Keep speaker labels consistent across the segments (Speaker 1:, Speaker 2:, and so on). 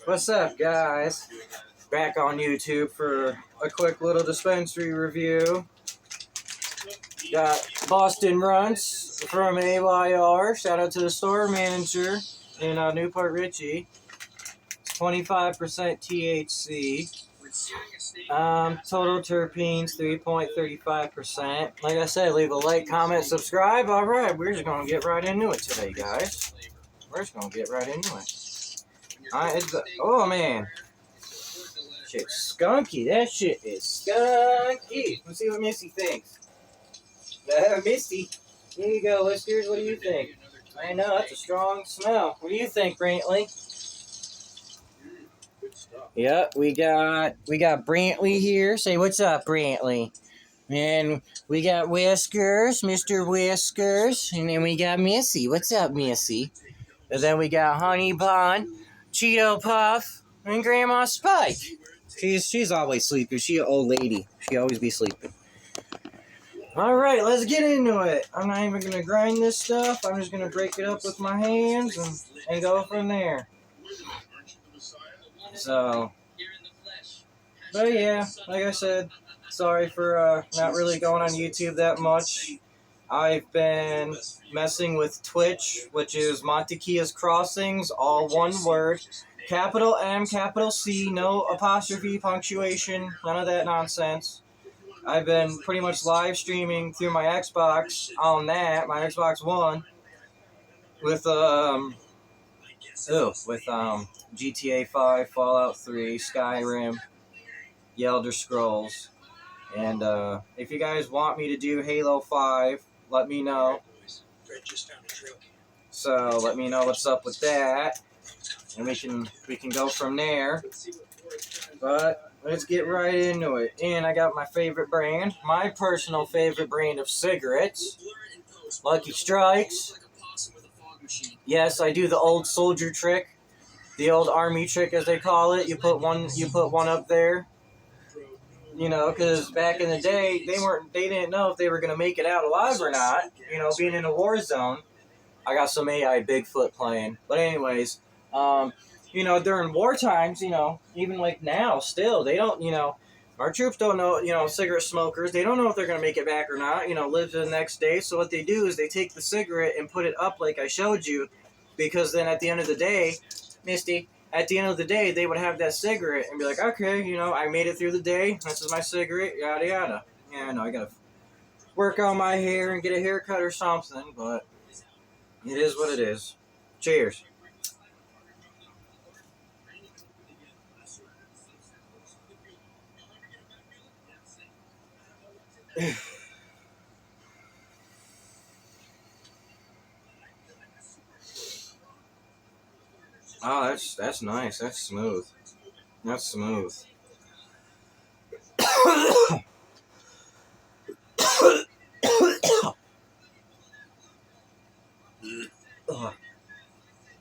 Speaker 1: What's up, guys? Back on YouTube for a quick little dispensary review. Got Boston Runs from AYR. Shout out to the store manager in Newport Richey. 25% THC. Total terpenes 3.35%. Like I said, leave a like, comment, subscribe. All right, we're just gonna get right into it today, guys. We're just gonna get right into it. Oh man, shit's skunky. That shit is skunky. Let's see what Missy thinks. Missy, here you go, Whiskers. What do you think? I know that's a strong smell. What do you think, Brantley? Yep, we got Brantley here. Say what's up, Brantley. And we got Whiskers, Mr. Whiskers, and then we got Missy. What's up, Missy? And then we got Honey Bun, Cheeto Puff, and Grandma Spike. She's always sleeping. She an old lady. She always be sleeping. All right, let's get into it. I'm not even gonna grind this stuff. I'm just gonna break it up with my hands and go from there. So, but yeah, like I said, sorry for not really going on YouTube that much. I've been messing with Twitch, which is Montekia's Crossings, all one word. Capital M, capital C, no apostrophe, punctuation, none of that nonsense. I've been pretty much live streaming through my Xbox on that, my Xbox One, with GTA 5, Fallout 3, Skyrim, The Elder Scrolls. And if you guys want me to do Halo 5, let me know. So let me know what's up with that, and we can go from there. But let's get right into it. And I got my favorite brand, my personal favorite brand of cigarettes, Lucky Strikes. Yes, I do the old soldier trick, the old army trick as they call it. You put one up there. You know, because back in the day, they didn't know if they were going to make it out alive or not. You know, being in a war zone. I got some AI Bigfoot playing. But anyways, you know, during war times, you know, even like now, still, they don't, you know, our troops don't know, you know, cigarette smokers, they don't know if they're going to make it back or not, you know, live to the next day. So what they do is they take the cigarette and put it up like I showed you, because then at the end of the day, Misty, at the end of the day, they would have that cigarette and be like, okay, you know, I made it through the day. This is my cigarette, yada, yada. Yeah, I know, I got to work on my hair and get a haircut or something, but it is what it is. Cheers. Oh, that's nice. That's smooth. That's smooth.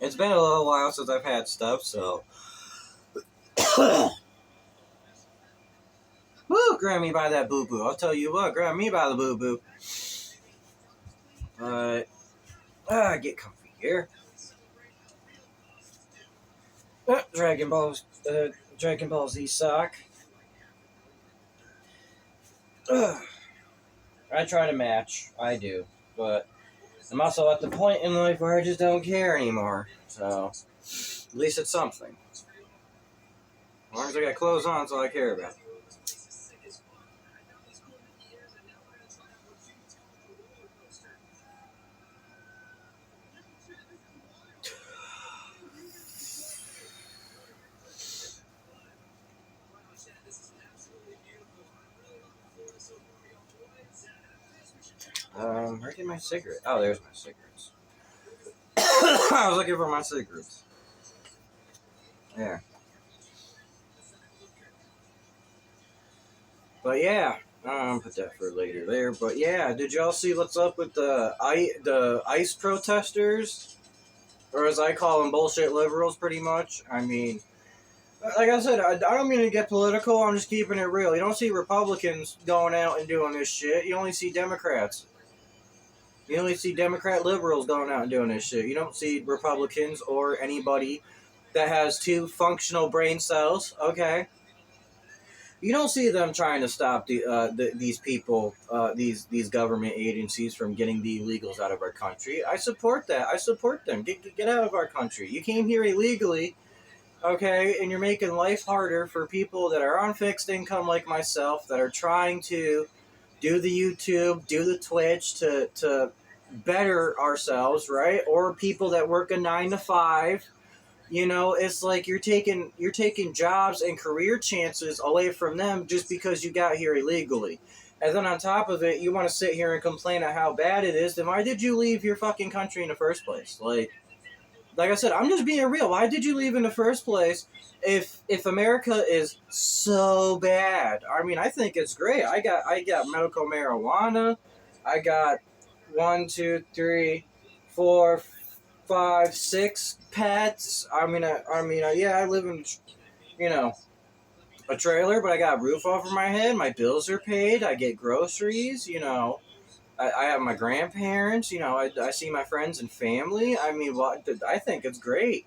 Speaker 1: It's been a little while since I've had stuff, so. Woo, grab me by that boo-boo. I'll tell you what, grab me by the boo-boo. Get comfy here. Dragon Ball Z sock. I try to match. I do. But I'm also at the point in life where I just don't care anymore. So, at least it's something. As long as I got clothes on, that's all I care about. Where did my cigarette? Oh, there's my cigarettes. I was looking for my cigarettes. There. But yeah, put that for later there. But yeah, did y'all see what's up with the ICE protesters? Or as I call them, bullshit liberals, pretty much. I mean, like I said, I don't mean to get political, I'm just keeping it real. You don't see Republicans going out and doing this shit. You only see Democrats. You only see Democrat liberals going out and doing this shit. You don't see Republicans or anybody that has 2 functional brain cells. Okay. You don't see them trying to stop these people, these government agencies from getting the illegals out of our country. I support that. I support them. Get out of our country. You came here illegally, okay, and you're making life harder for people that are on fixed income like myself, that are trying to do the YouTube, do the Twitch to better ourselves, right? Or people that work a 9 to 5. You know, it's like you're taking jobs and career chances away from them just because you got here illegally. And then on top of it, you want to sit here and complain at how bad it is. Then why did you leave your fucking country in the first place? Like I said, I'm just being real. Why did you leave in the first place if America is so bad? I mean, I think it's great. I got medical marijuana. I got 1, 2, 3, 4, 5, 6 pets. I mean, yeah, I live in, you know, a trailer, but I got a roof over my head. My bills are paid. I get groceries. You know, I have my grandparents. You know, I see my friends and family. I mean, I think it's great.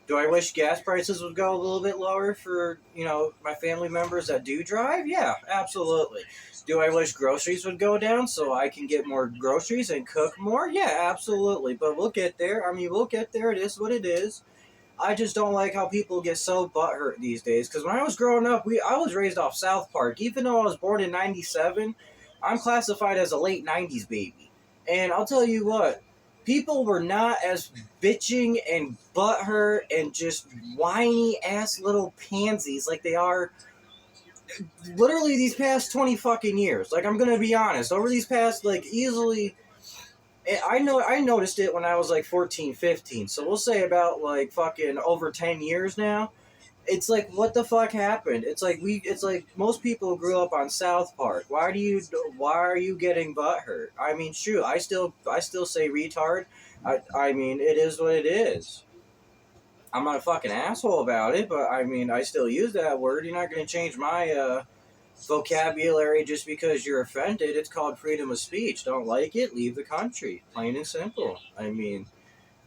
Speaker 1: Do I wish gas prices would go a little bit lower for, you know, my family members that do drive? Yeah, absolutely. Do I wish groceries would go down so I can get more groceries and cook more? Yeah, absolutely. But we'll get there. I mean, we'll get there. It is what it is. I just don't like how people get so butthurt these days. Because when I was growing up, I was raised off South Park. Even though I was born in 97, I'm classified as a late 90s baby. And I'll tell you what, people were not as bitching and butthurt and just whiny ass little pansies like they are literally these past 20 fucking years. Like, I'm gonna be honest, over these past, like, easily, I noticed it when I was like 14, 15. So we'll say about like fucking over 10 years now. It's like, what the fuck happened? It's like most people grew up on South Park. Why are you getting butthurt? I mean, shoot, I still say retard. I mean, it is what it is. I'm not a fucking asshole about it, but I mean, I still use that word. You're not going to change my vocabulary just because you're offended. It's called freedom of speech. Don't like it? Leave the country. Plain and simple. I mean,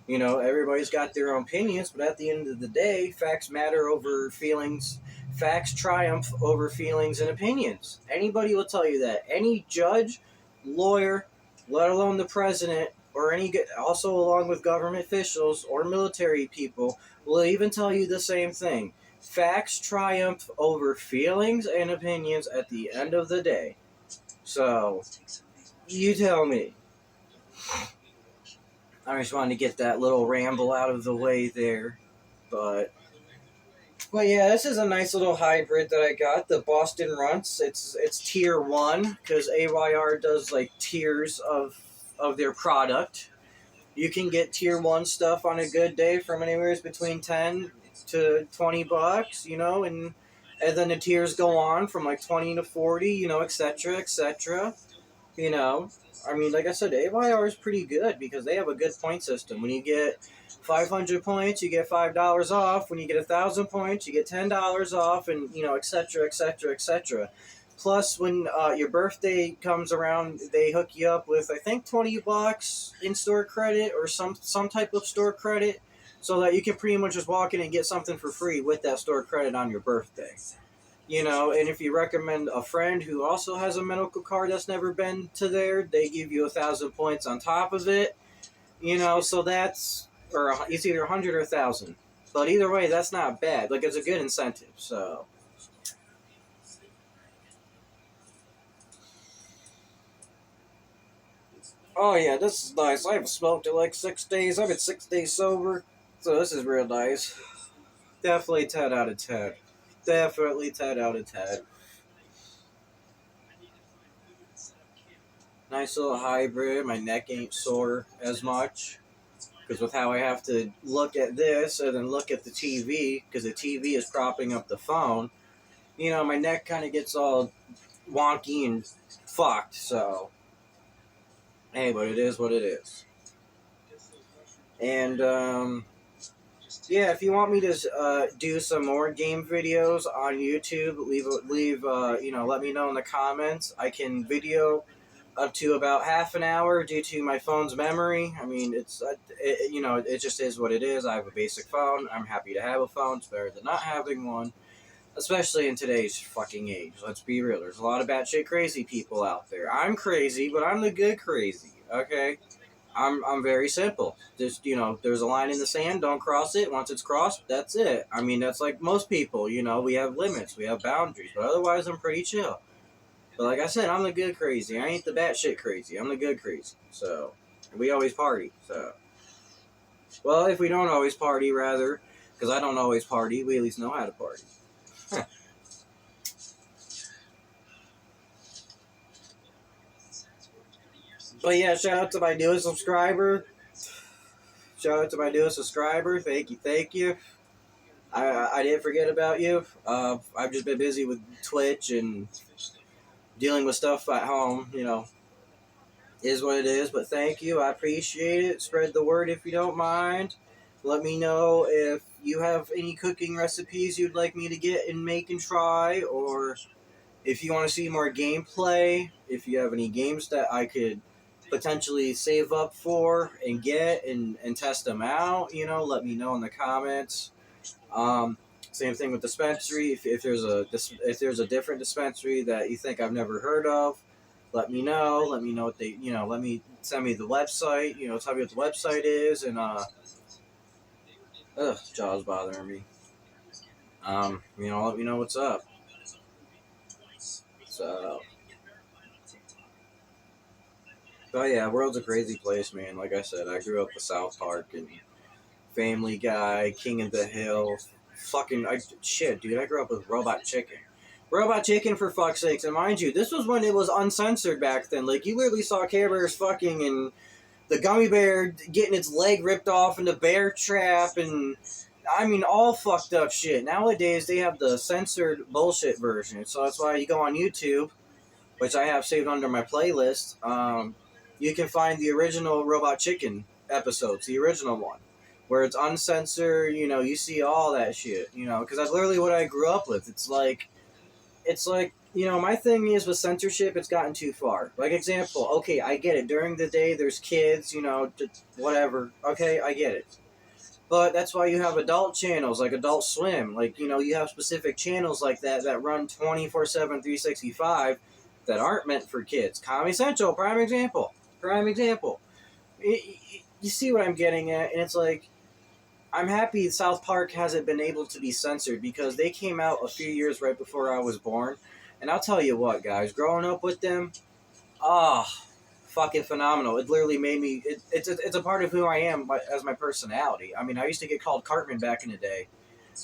Speaker 1: you know, everybody's got their own opinions, but at the end of the day, facts matter over feelings. Facts triumph over feelings and opinions. Anybody will tell you that. Any judge, lawyer, let alone the president, or also along with government officials or military people, will even tell you the same thing. Facts triumph over feelings and opinions at the end of the day. So, you tell me. I just wanted to get that little ramble out of the way there. But yeah, this is a nice little hybrid that I got. The Boston Runts. It's tier 1 because AYR does like tiers of their product. You can get tier 1 stuff on a good day from anywhere between 10 to 20 bucks, you know, and then the tiers go on from like 20 to 40, you know, etc., etc. You know, I mean, like I said, AYR is pretty good because they have a good point system. When you get 500 points, you get $5 off. When you get 1,000 points, you get $10 off, and, you know, etc., etc., etc. Plus, when your birthday comes around, they hook you up with, I think, 20 bucks in-store credit or some type of store credit so that you can pretty much just walk in and get something for free with that store credit on your birthday. You know, and if you recommend a friend who also has a medical card that's never been to there, they give you 1,000 points on top of it. You know, so it's either 100 or 1,000. But either way, that's not bad. Like, it's a good incentive, so. Oh yeah, this is nice. I haven't smoked in like 6 days. I've been 6 days sober, so this is real nice. Definitely 10 out of 10. Definitely 10 out of 10. Nice little hybrid. My neck ain't sore as much. Because with how I have to look at this and then look at the TV, because the TV is propping up the phone, you know, my neck kind of gets all wonky and fucked, so. Hey, but it is what it is. And, yeah, if you want me to do some more game videos on YouTube, leave you know, let me know in the comments. I can video up to about half an hour due to my phone's memory. I mean, it just is what it is. I have a basic phone. I'm happy to have a phone. It's better than not having one, especially in today's fucking age. Let's be real. There's a lot of batshit crazy people out there. I'm crazy, but I'm the good crazy. Okay, I'm very simple. Just there's a line in the sand. Don't cross it. Once it's crossed, that's it. I mean, that's like most people. We have limits. We have boundaries, but otherwise, I'm pretty chill. But like I said, I'm the good crazy. I ain't the batshit crazy. I'm the good crazy. So, we always party. So, well, if we don't always party, rather, because I don't always party, we at least know how to party. But yeah, shout out to my newest subscriber. Thank you, thank you. I didn't forget about you. I've just been busy with Twitch and dealing with stuff at home, is what it is. But thank you. I appreciate it. Spread the word if you don't mind. Let me know if you have any cooking recipes you'd like me to get and make and try, or if you want to see more gameplay, if you have any games that I could potentially save up for and get and test them out, let me know in the comments. Same thing with dispensary. If there's a different dispensary that you think I've never heard of, let me know. Let me know what they let me send me the website. Tell me what the website is, and jaw's bothering me. Let me know what's up. So, but yeah, world's a crazy place, man. Like I said, I grew up with South Park and Family Guy, King of the Hill. Shit, dude, I grew up with Robot Chicken. Robot Chicken, for fuck's sakes. And mind you, this was when it was uncensored back then. Like, you literally saw Care Bears fucking and the gummy bear getting its leg ripped off in the bear trap and, I mean, all fucked up shit. Nowadays, they have the censored bullshit version. So that's why you go on YouTube, which I have saved under my playlist. You can find the original Robot Chicken episodes, the original one, where it's uncensored. You see all that shit. Because that's literally what I grew up with. It's like, my thing is with censorship, it's gotten too far. Like, example, okay, I get it. During the day, there's kids, whatever. Okay, I get it. But that's why you have adult channels like Adult Swim. Like, you have specific channels like that run 24/7, 365 that aren't meant for kids. Comedy Central, prime example. You see what I'm getting at, and it's like, I'm happy South Park hasn't been able to be censored because they came out a few years right before I was born. And I'll tell you what, guys, growing up with them, fucking phenomenal. It literally made me, it's a part of who I am as my personality. I mean, I used to get called Cartman back in the day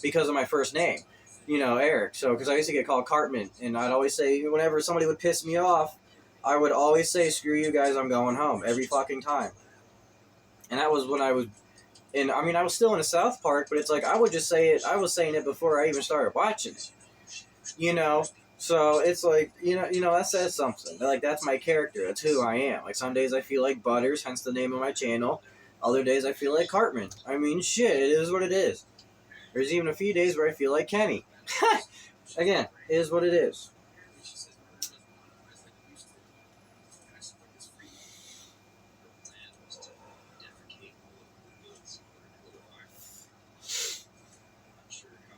Speaker 1: because of my first name, Eric. So, because I used to get called Cartman, and I'd always say, whenever somebody would piss me off, I would always say, screw you guys, I'm going home, every fucking time. And that was when I was, and I mean, I was still in a South Park, but it's like, I would just say it, I was saying it before I even started watching it, So it's like, that says something. Like, that's my character. That's who I am. Like, some days I feel like Butters, hence the name of my channel. Other days I feel like Cartman. I mean, shit, it is what it is. There's even a few days where I feel like Kenny. Again, it is what it is.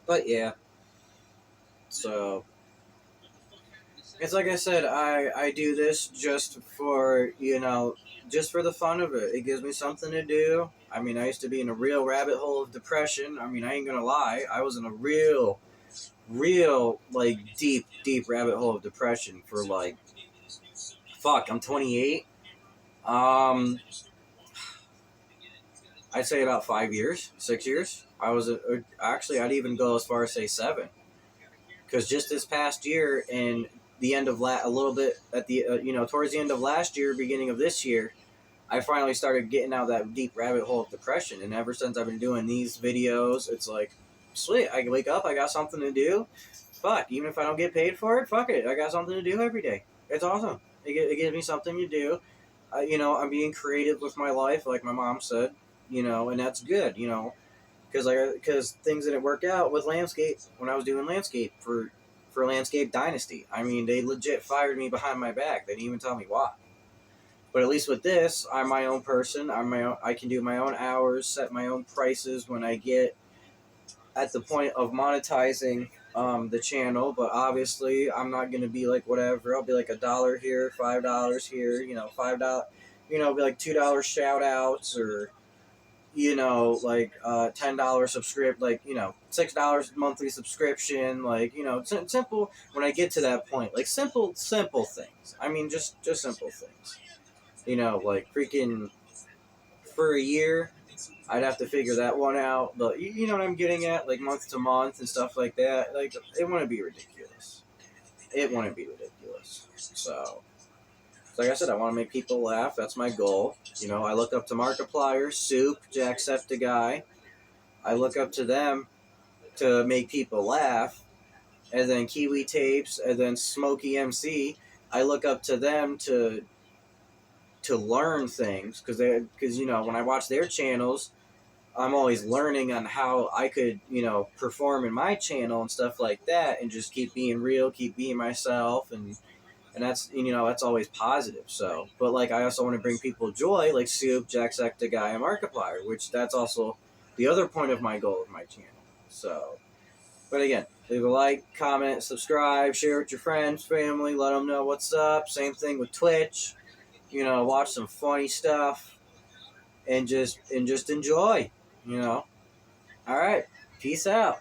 Speaker 1: But yeah. So, it's like I said, I do this just for, just for the fun of it. It gives me something to do. I mean, I used to be in a real rabbit hole of depression. I mean, I ain't gonna lie. I was in a real, like, deep rabbit hole of depression for, like, I'm 28. I'd say about 5 years, 6 years. Actually, I'd even go as far as say 7. Because just this past year and the end of a little bit at the towards the end of last year, beginning of this year, I finally started getting out of that deep rabbit hole of depression. And ever since I've been doing these videos, it's like, sweet, I wake up, I got something to do. Fuck, even if I don't get paid for it, fuck it, I got something to do every day. It's awesome. It gives me something to do. I'm being creative with my life, like my mom said, and that's good, because things didn't work out with landscape when I was doing landscape for Landscape Dynasty. I mean, they legit fired me behind my back. They didn't even tell me why. But at least with this, I'm my own person. I can do my own hours, set my own prices when I get at the point of monetizing the channel. But obviously, I'm not gonna be like whatever. I'll be like $1 here, $5 here. $5. Be like $2 shout outs, or like $10 subscript, like $6 monthly subscription, like simple. When I get to that point, like simple things. I mean, just simple things. Like freaking for a year, I'd have to figure that one out. But you know what I'm getting at, like month to month and stuff like that. Like it wouldn't be ridiculous. It wouldn't be ridiculous. So like I said, I want to make people laugh. That's my goal. I look up to Markiplier, Soup, Jacksepticeye. I look up to them to make people laugh. And then Kiwi Tapes, and then Smokey MC. I look up to them to learn things, because when I watch their channels, I'm always learning on how I could perform in my channel and stuff like that, and just keep being real, keep being myself, and that's that's always positive. So, but like I also want to bring people joy, like Soup, Jacksepticeye, and Markiplier, which that's also the other point of my goal of my channel. So, but again, leave a like, comment, subscribe, share with your friends, family, let them know what's up. Same thing with Twitch. Watch some funny stuff and just enjoy. All right, peace out.